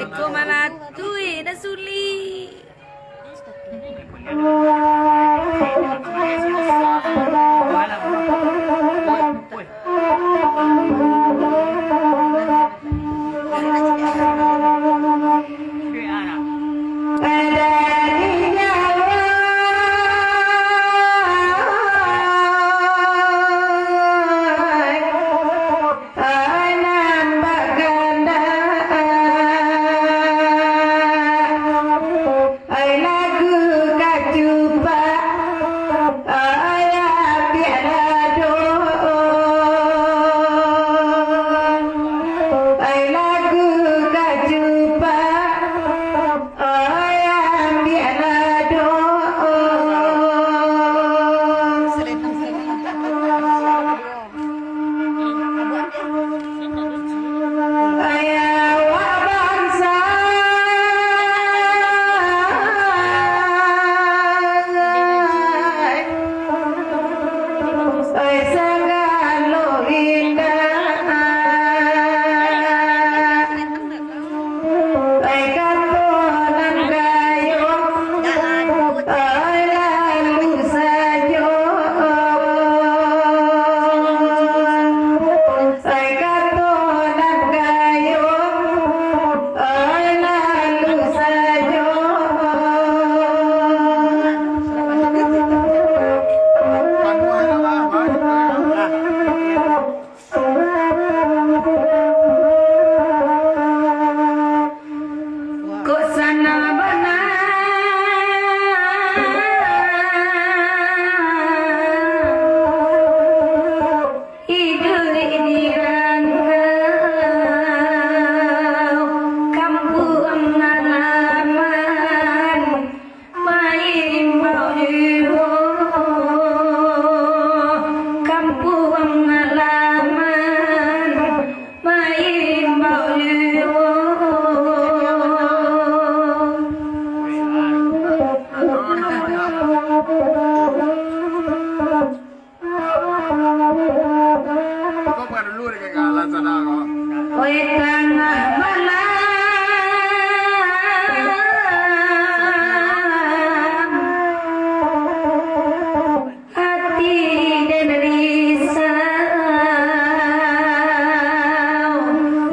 Eko malatui na suli. Lagu kacupa oi tengah malam hati dan risau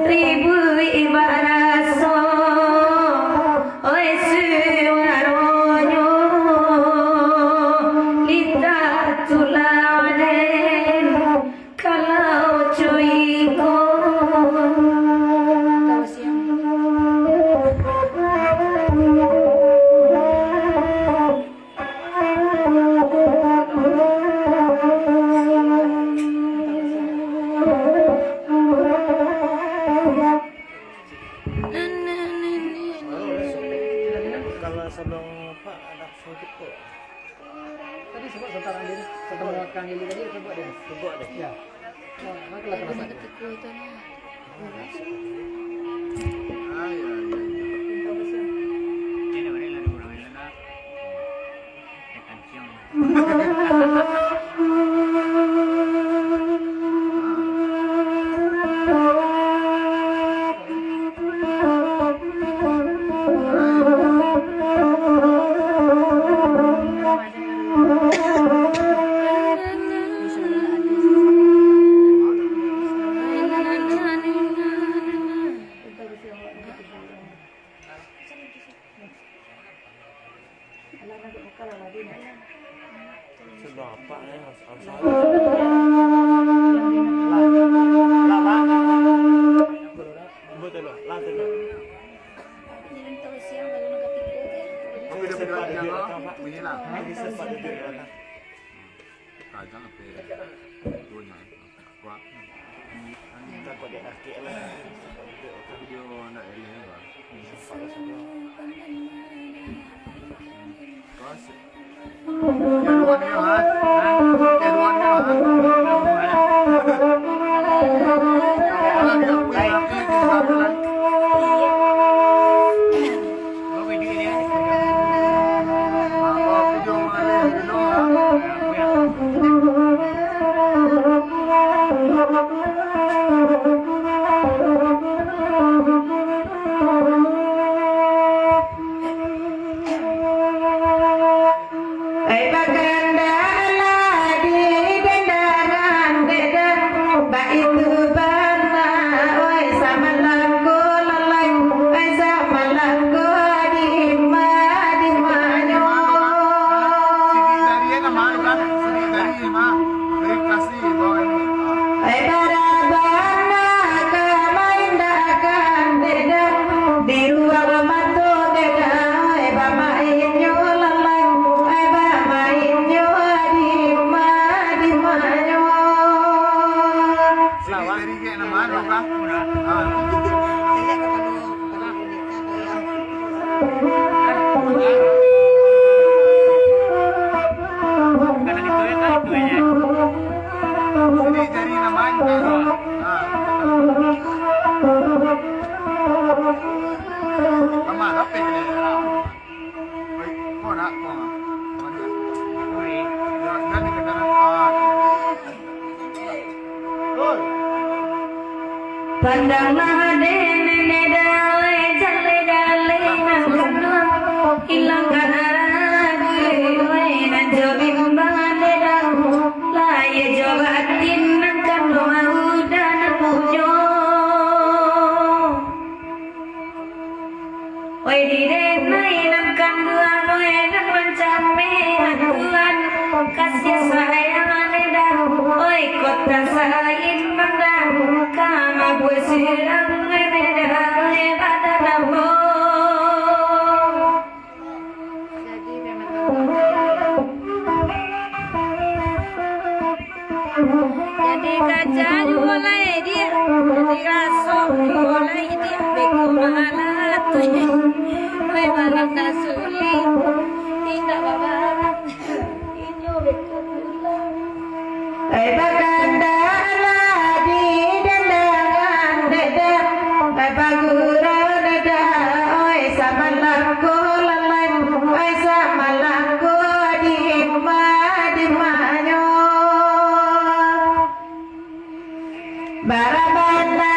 ribu ibarat oi suaronyo lidah tuladen kalau cuiku kalau sebelum Pak ada sedikit kok. Tadi sebut tentang ini, tentang belakang ini tadi sebut deh. Sebut deh. Ya. Nah, kalau terasa. Sudah apa ya harus betul loh, lantai loh. Pandanglah dene dale jale dale nang hilangkan ragu dan jobim bade dahu laye jogatin nang kanu dan pujo oi direna nang kanduan oi dan pancame Tuhan kasih sayang dahu oi kota sain mandahu kama gue sirang ngedehare pada nabo jadi kaca mulai dia jadi raso mulai dia beku malah tuh gue malam dasuli tidak babaran inyo beku pulang baganda di dendangan deda bagura deda oi samalangku lalang oi samalangku di manyo barabana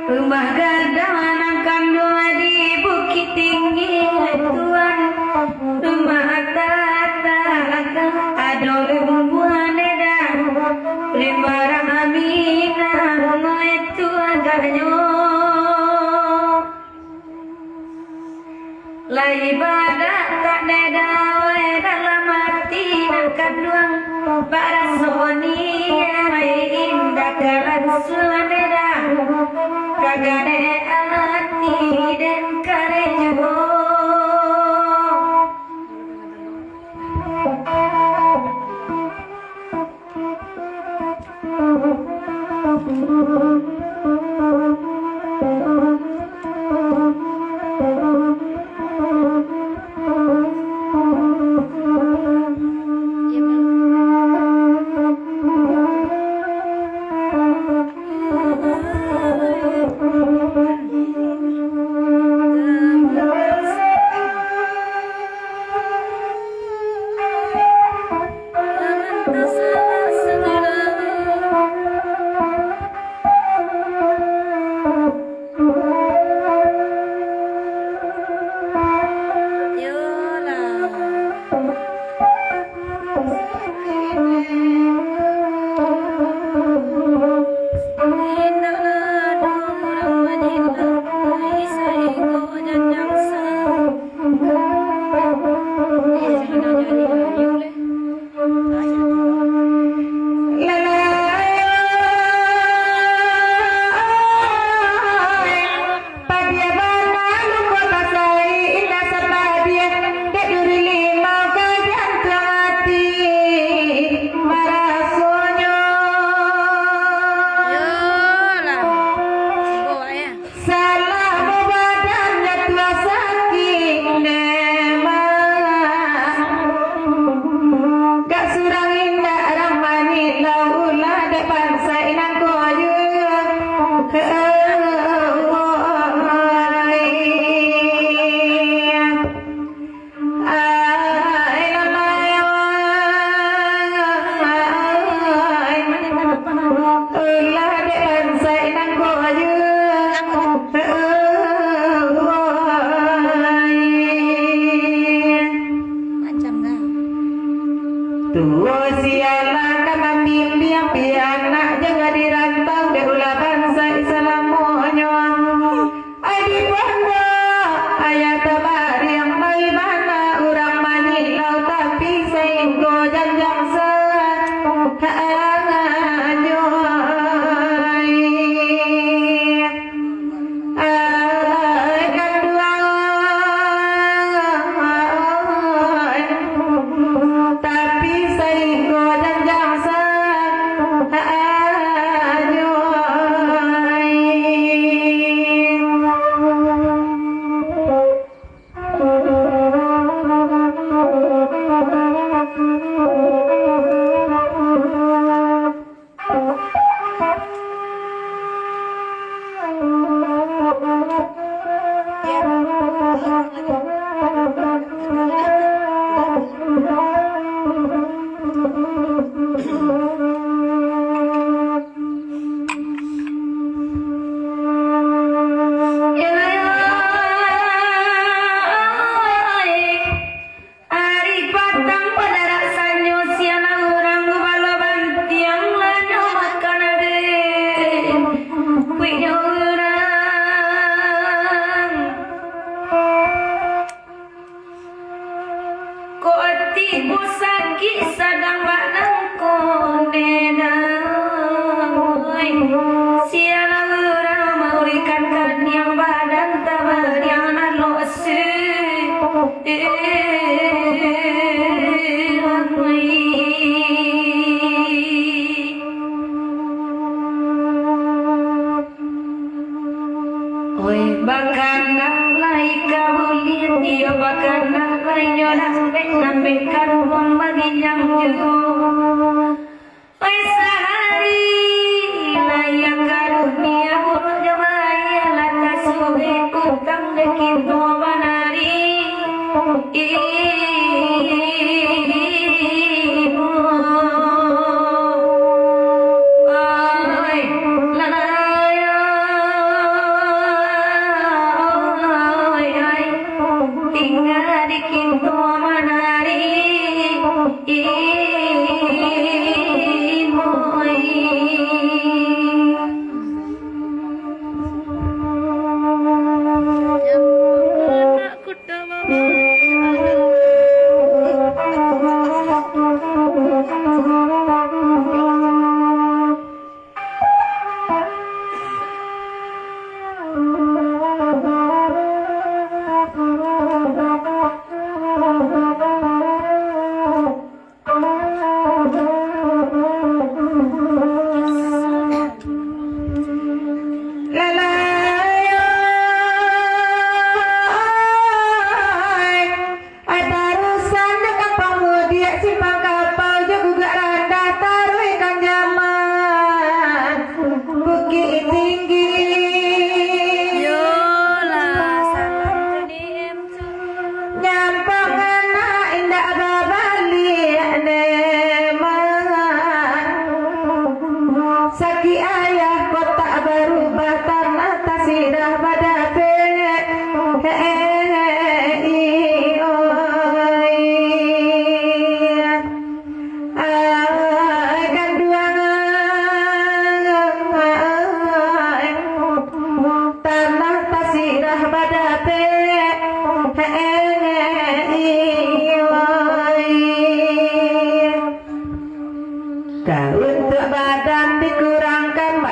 Rumah gadang akan dua di bukit tinggi Tuan rumah tata ada lembuan dan lembaran aminah itu agaknya lah ibadah tak nedawai dalam hati nak kanduang para soni indah kalan suaneda kagane hati dan karejo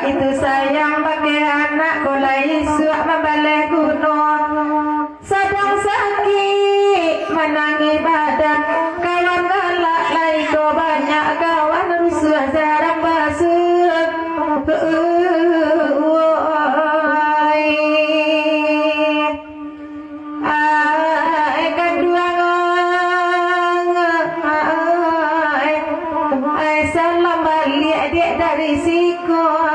itu sayang pakai anak kolai suak membalai gunung sedang sakit menangi badan kawan galak laiko banyak kawan rusuh jarang basuh salam balik adik dari sikong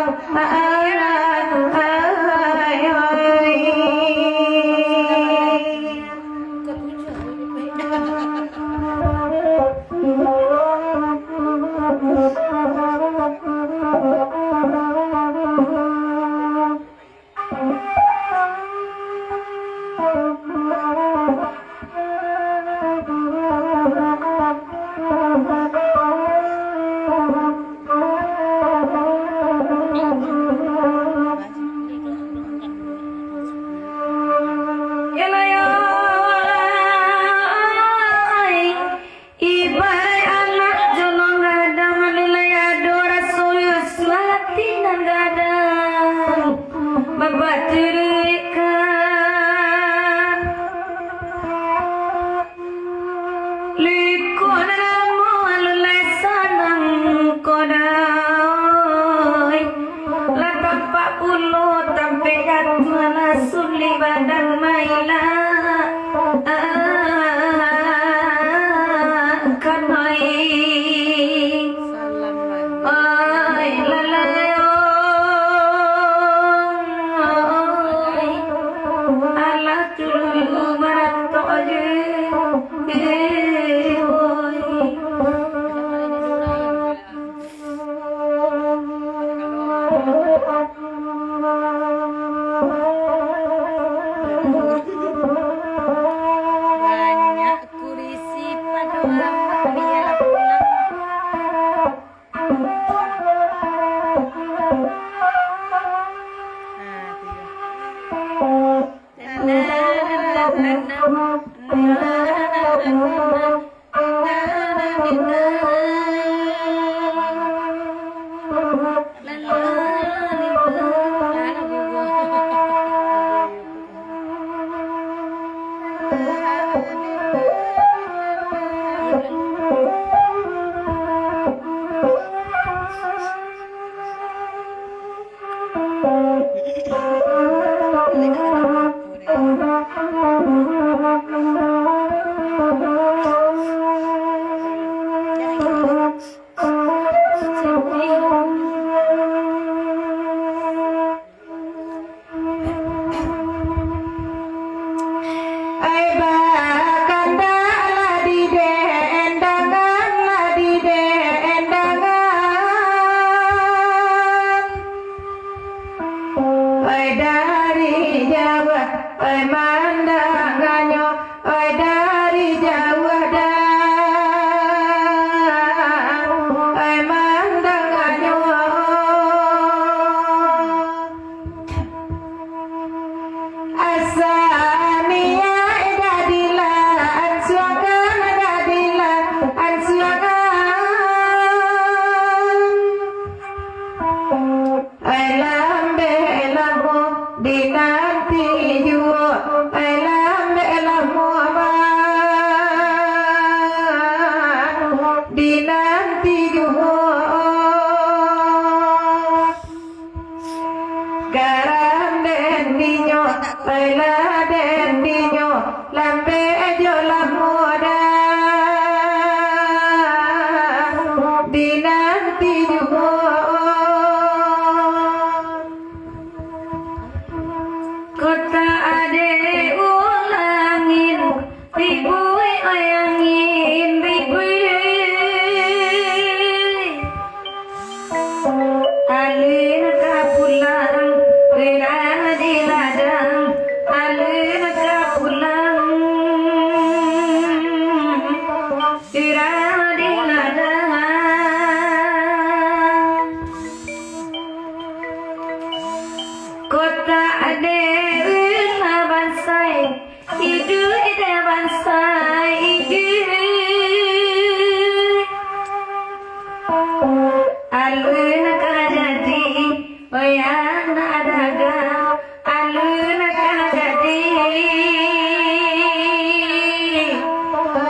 oi anak dagang alun kagadi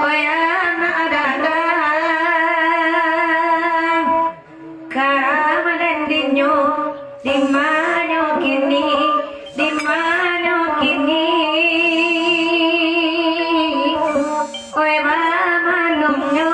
oi anak dagang kamadan dinyo di mana kini di mana kini oi mama lumnyo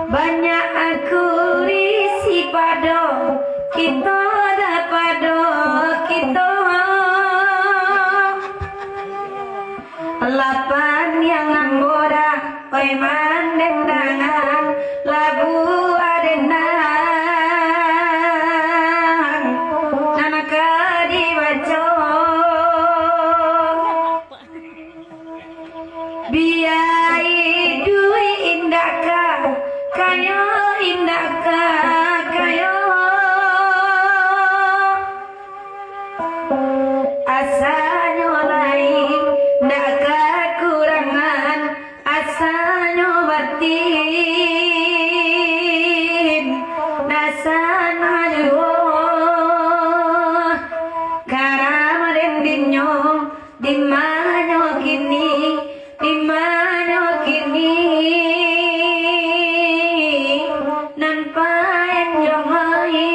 banyak aku risi pado kita dapado kita lapan yang anggora oi mandendangan labu adenang nanaka dibaco biai dui indaka kayo indaka kayo asanyo lain ndak kekurangan asanyo batin nasana luo karamaden dinyo dimanyo kini dimanyo kini nan paen yomai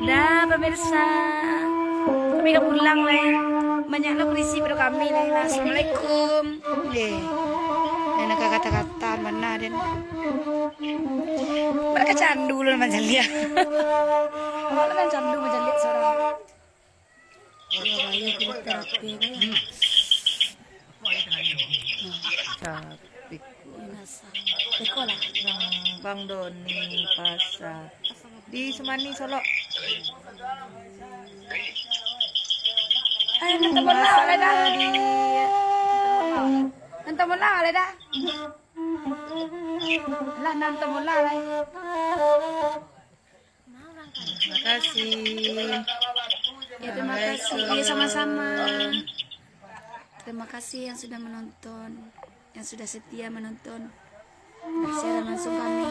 dah pemirsa kami ke pulang leh banyak lo berisi pada kami leh assalamualaikum deh dan kata-kata mana dan mereka candu loh macam dia malah kan candu macam lihat seorang Bang Doni pasar di Semani Solo. nanti menang lah dah nanti menang lah dah lah nanti menang lah Terima kasih. ya terima kasih ya sama-sama terima kasih yang sudah menonton yang sudah setia menonton share langsung kami.